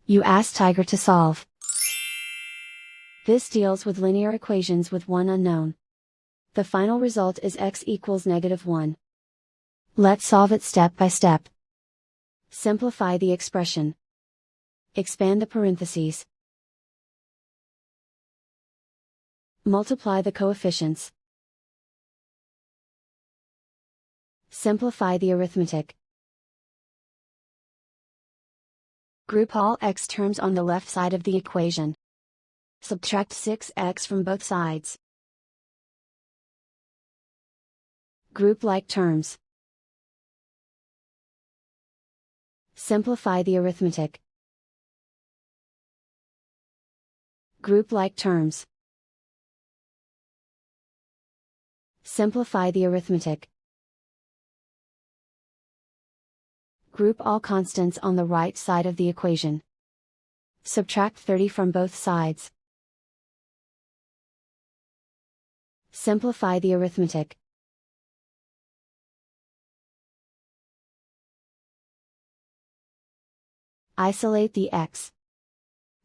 You ask Tiger to solve. This deals with linear equations with one unknown. The final result is x equals -1. Let's solve it step by step. Simplify the expression. Expand the parentheses. Multiply the coefficients. Simplify the arithmetic. Group all x terms on the left side of the equation. Subtract 6x from both sides. Group like terms. Simplify the arithmetic. Group like terms. Simplify the arithmetic. Group all constants on the right side of the equation. Subtract 30 from both sides. Simplify the arithmetic. Isolate the x.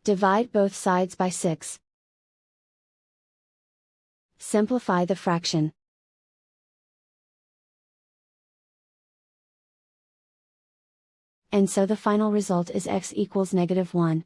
Divide both sides by 6. Simplify the fraction. And so the final result is x equals -1.